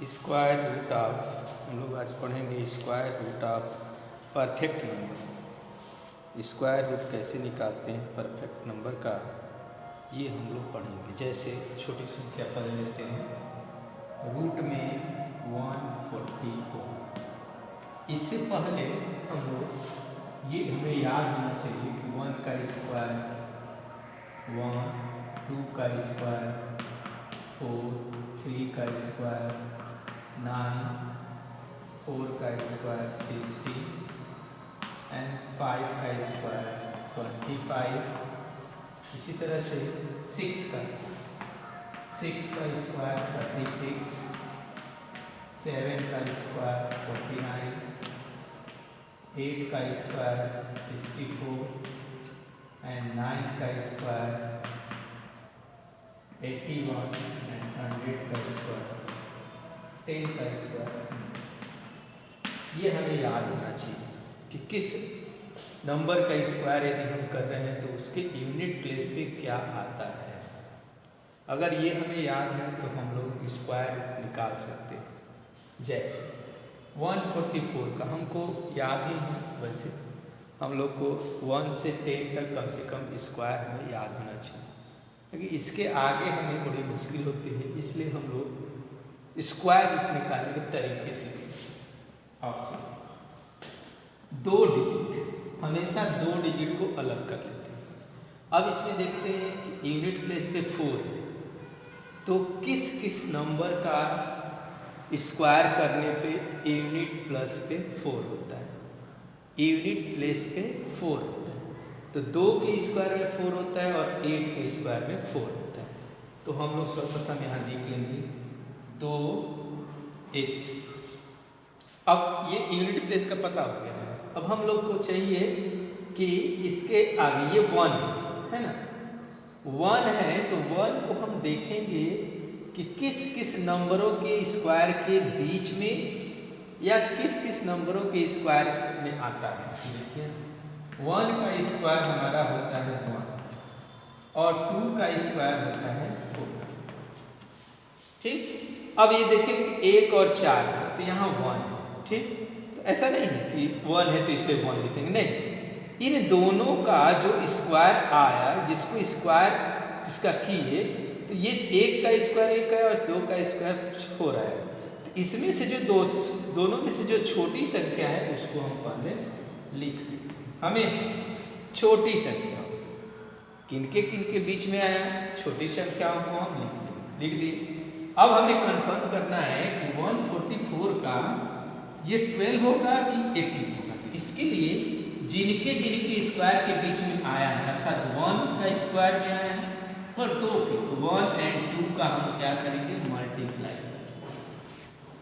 Square root of, हम लोग आज पढ़ेंगे square root of perfect number. Square root कैसे निकालते हैं परफेक्ट नंबर का, ये हम लोग पढ़ेंगे। जैसे छोटी संख्या पढ़ लेते हैं, रूट में 144। इससे पहले हम लोग ये हमें याद होना चाहिए कि 1 का स्क्वायर 1, 2 का स्क्वायर 4, 3 का स्क्वायर 9, 4 का स्क्वायर 60 एंड 5 का स्क्वायर 25। इसी तरह से 6 का स्क्वायर 36, 7 का स्क्वायर 49, 8 का स्क्वायर 64 एंड 9 का स्क्वायर 81 एंड 100 का स्क्वायर 10 का स्क्वायर। ये हमें याद होना चाहिए कि किस नंबर का स्क्वायर यदि हम कर रहे हैं तो उसके यूनिट प्लेस पे क्या आता है। अगर ये हमें याद है तो हम लोग स्क्वायर निकाल सकते हैं। जैसे 144 का हमको याद ही है, वैसे हम लोग को 1 से 10 तक कम से कम स्क्वायर हमें याद होना चाहिए, क्योंकि इसके आगे हमें बड़ी मुश्किल होती है। इसलिए हम लोग स्क्वायर रूट निकालने के तरीके से ऑप्शन 2 डिजिट, हमेशा 2 डिजिट को अलग कर लेते हैं। अब इसमें देखते हैं कि यूनिट प्लेस पे 4 है, तो किस किस नंबर का स्क्वायर करने पे यूनिट प्लस पे 4 होता है, यूनिट प्लेस पे 4 होता है। तो 2 के स्क्वायर में 4 होता है और 8 के स्क्वायर में 4 होता है। तो हम लोग सर्वप्रथम यहाँ लिख लेंगे 2, 1। अब ये यूनिट प्लेस का पता हो गया है। अब हम लोग को चाहिए कि इसके आगे ये 1 है ना, 1 है तो 1 को हम देखेंगे कि किस किस नंबरों के स्क्वायर के बीच में या किस किस नंबरों के स्क्वायर में आता है। देखिए 1 का स्क्वायर हमारा होता है 1 और 2 का स्क्वायर होता है 4। ठीक, अब ये देखेंगे 1 और 4 है तो यहाँ 1 है। ठीक, तो ऐसा नहीं है कि 1 है तो इसलिए 1 लिखेंगे, नहीं। इन दोनों का जो स्क्वायर आया, जिसको स्क्वायर जिसका किए, तो ये 1 का स्क्वायर 1 है और 2 का स्क्वायर 4 है। तो इसमें से जो दोनों में से जो छोटी संख्या है उसको हम पहले लिख देते हैं। हमेशा छोटी संख्या किनके बीच में आया, छोटी संख्याओं को हम लिख दिए। अब हमें कंफर्म करना है कि 144 का ये 12 होगा कि 18 होगा। तो इसके लिए जिनके स्क्वायर के बीच में आया है, अर्थात 1 का स्क्वायर में आया है और 2 के, तो 1 और 2 का हम क्या करेंगे, मल्टीप्लाई करेंगे,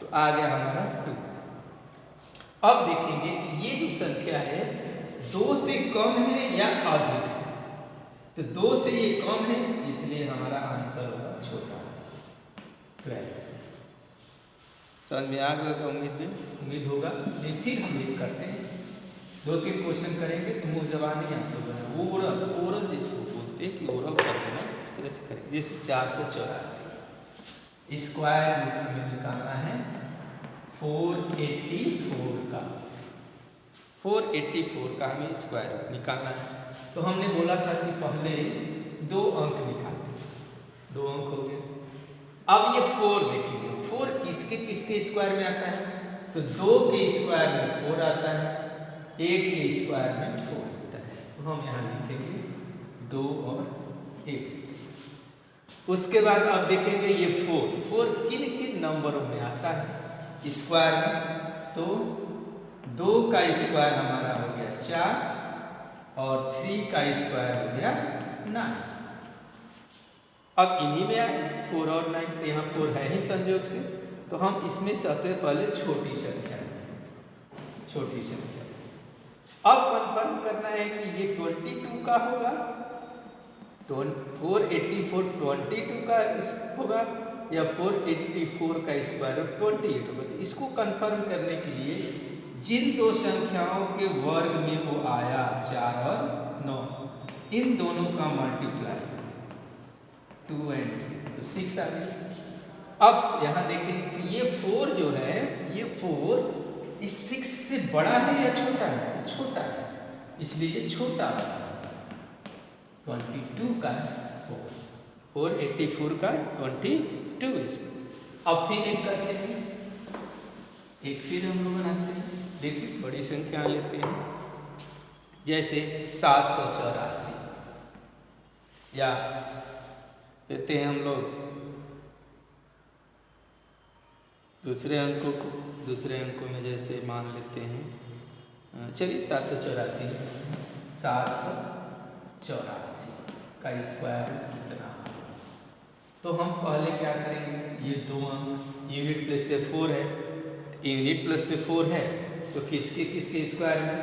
तो आ गया हमारा 2। अब देखेंगे कि ये जो संख्या है 2 से कम है या अधिक है। तो 2 से ये कम है, इसलिए हमारा आंसर होगा छोटा 12। समझ में आ गया? उम्मीद होगा। फिर हम ये करते हैं, 2-3 क्वेश्चन करेंगे तो मुँह जबानी आप लोग ओरल जिसको बोलते हैं कि ओरल कर देना, इस तरह से करेंगे। जैसे 484 स्क्वायर रूट में निकालना है 484 का, 484 का हमें स्क्वायर रूट निकालना है। तो हमने बोला था कि पहले 2 अंक निकालते हैं, 2 अंक हो गए। अब ये 4 देखेंगे, 4 किसके स्क्वायर में आता है, तो 2 के स्क्वायर में 4 आता है, 8 के स्क्वायर में 4 आता है। तो हम यहाँ लिखेंगे 2 और 8। उसके बाद आप देखेंगे ये 4 किन नंबरों में आता है स्क्वायर में, तो 2 का स्क्वायर हमारा हो गया 4 और 3 का स्क्वायर हो गया 9। अब इन्हीं में आए 4 और 9, तो यहाँ 4 है ही संयोग से, तो हम इसमें सबसे पहले छोटी संख्या अब कंफर्म करना है कि ये 22 का होगा, 484 22 का होगा या 484 का स्क्वायर 28 होगा। तो इसको कंफर्म करने के लिए जिन 2 संख्याओं के वर्ग में वो आया 4 और 9, इन दोनों का मल्टीप्लाई 2 और 3, तो 6 आ गया। अब यहाँ देखें कि ये 4 जो है, ये 4 इस 6 से बड़ा है या छोटा है? तो छोटा है, इसलिए ये छोटा है। 22 का 4, 84 का 22 इसमें। अब फिर एक करते हैं, एक फिर हम लोग बनाते हैं। देखिए बड़ी संख्या लेते हैं, जैसे 784, या लेते हैं हम लोग दूसरे अंकों में, जैसे मान लेते हैं, चलिए 784 का स्क्वायर कितना। तो हम पहले क्या करेंगे, ये 2 अंक यूनिट प्लेस पे 4 है, यूनिट प्लस पे 4 है, तो किसके किसके स्क्वायर में?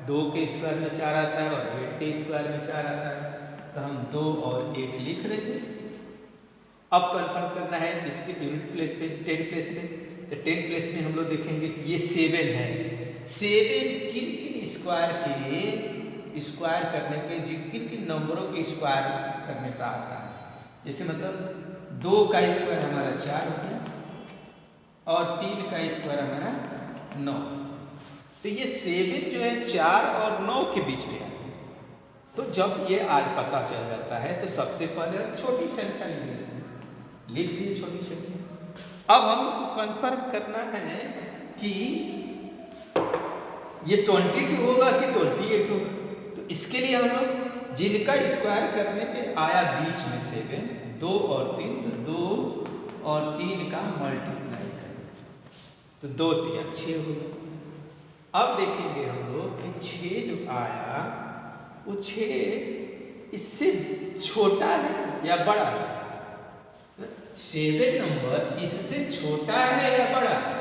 2 के स्क्वायर में 4 आता है और 8 के स्क्वायर में 4 आता है, तो हम 2 और 8 लिख देंगे। अब कंफर्म करना है इसके यूनिट प्लेस पे 10 प्लेस में, तो 10 प्लेस में हम लोग देखेंगे कि ये 7 है। 7 किन किन स्क्वायर के स्क्वायर करने पे, किन किन नंबरों के स्क्वायर करने पर आता है। जैसे मतलब 2 का स्क्वायर हमारा 4 हो गया और 3 का स्क्वायर हमारा 9। तो ये 7 जो है 4 और 9 के बीच में है। तो जब ये आज पता चल जाता है तो सबसे पहले छोटी संख्या लिख देते हैं, लिख दिए छोटी संख्या। अब हम लोग को कंफर्म करना है कि ये 22 होगा कि 28 होगा। तो इसके लिए हम लोग जिनका स्क्वायर करने पे आया बीच में 7, 2 और 3, तो 2 और 3 का मल्टीप्लाई करेंगे, तो 2 3 6 होगा। अब देखेंगे हम लोग कि 6 जो आया वो 6 इससे छोटा है या बड़ा है? 7 नंबर इससे छोटा है या बड़ा है?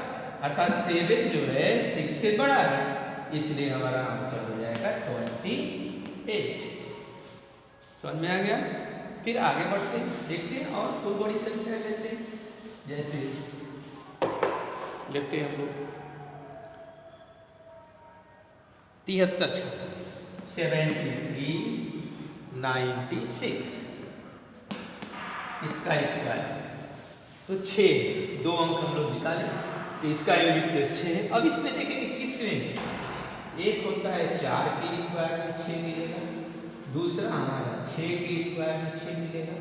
अर्थात 7 जो है 6 से बड़ा है, इसलिए हमारा आंसर हो जाएगा 28। समझ में आ गया? फिर आगे बढ़ते हैं, देखते हैं और कोई बड़ी संख्या लेते हैं। जैसे लेते हैं हम लोग 73 73 96 इसका स्क्वायर, तो 6 2 अंक हम लोग निकालें, तो इसका यूनिट प्लेस 6 है। अब इसमें देखेंगे किसमें, एक होता है 4 के स्क्वायर में 6 मिलेगा, दूसरा हमारा 6 के स्क्वायर में 6 मिलेगा,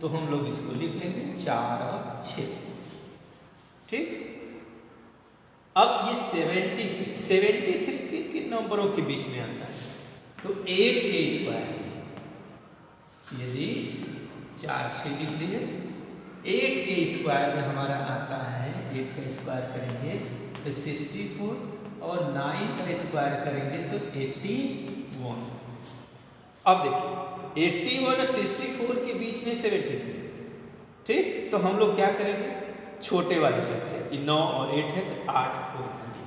तो हम लोग इसको लिख लेंगे 4 और 6। ठीक। अब ये 73 किन नंबरों के बीच में आता है? तो 8 के स्क्वायर में, यदि 4 6 लिख दिए, 8 के स्क्वायर में हमारा आता है, 8 का स्क्वायर करेंगे तो 64 और 9 का स्क्वायर करेंगे तो 81। अब देखिए 81 और 64 के बीच में 73। ठीक, तो हम लोग क्या करेंगे, छोटे वाले संख्या 9 और 8 है तो 8 को लिए।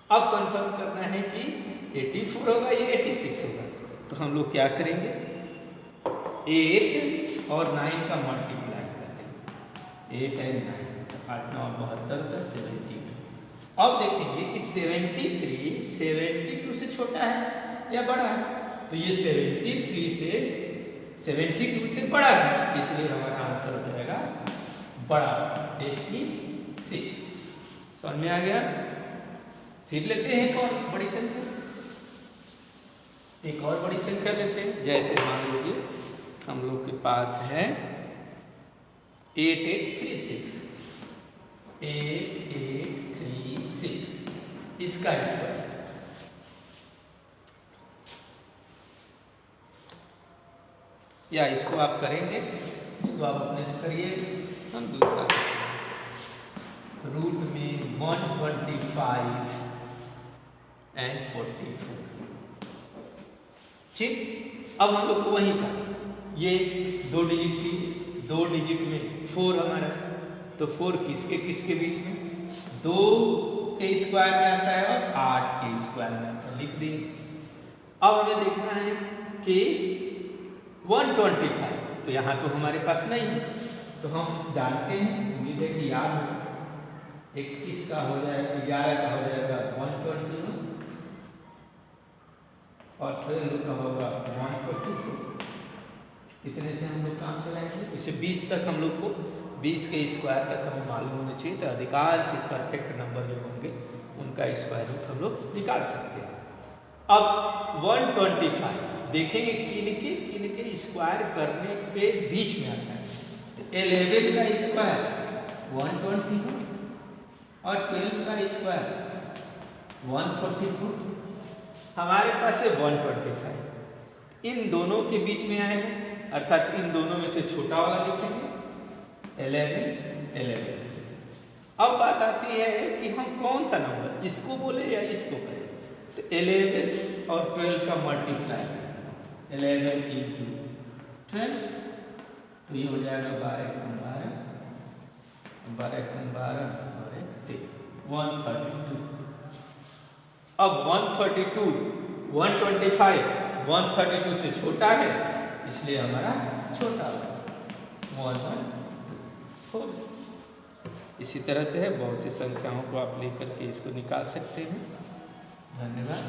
अब कंफर्म करना है कि 84 होगा या 86 होगा, तो हम लोग क्या करेंगे, 8 और 9 का मल्टीप्लाई कर देंगे, 8 और 9, 8 9 72 का 72। अब देखेंगे कि 73 72 से छोटा है या बड़ा है, तो ये 72 से बड़ा है, इसलिए हमारा आंसर हो जाएगा बड़ा 86। समझ में आ गया? फिर लेते हैं एक और बड़ी संख्या, एक और बड़ी संख्या लेते हैं। जैसे मान लीजिए हम लोग के पास है 8836 इसका स्क्वायर, या इसको आप करेंगे, इसको आप अपने से करिए, हम दूसरा करते हैं। रूट में 125 एंड 44। ठीक, अब हम लोग को वहीं का, ये 2 डिजिट में 4 हमारा, तो 4 किसके किसके बीच में, 2 के स्क्वायर में आता है और 8 के स्क्वायर में आता है, लिख दिए। अब हमें देखना है कि 125, तो यहाँ तो हमारे पास नहीं है, तो हम जानते हैं, उम्मीद है कि याद होगा, 21 का हो जाएगा, 11 का हो जाएगा 121 और 12 का होगा 144, इतने से हम लोग काम चलाएंगे। इसे 20 तक हम लोग को 20 के स्क्वायर तक हमें मालूम होना चाहिए, तो अधिकांश इस परफेक्ट नंबर जो होंगे उनका स्क्वायर रूट हम लोग निकाल सकते हैं। अब 125 देखेंगे किन के स्क्वायर करने पे बीच में आता है। तो 11 का स्क्वायर 121 और 12 का स्क्वायर 144, हमारे पास है 125। इन दोनों के बीच में आएगा, अर्थात इन दोनों में से छोटा वाला लिखेंगे 11। अब बात आती है कि हम कौन सा नंबर इसको बोले या इसको कहें। तो 11 और 12 का मल्टीप्लाई, 11 इंटू 12, तो ये हो जाएगा 12 एकम 12, 12 एकम 12 और 132। अब 132, 125 132 से छोटा है, इसलिए हमारा छोटा होगा 114। इसी तरह से है, बहुत सी संख्याओं को आप लेकर के इसको निकाल सकते हैं। धन्यवाद।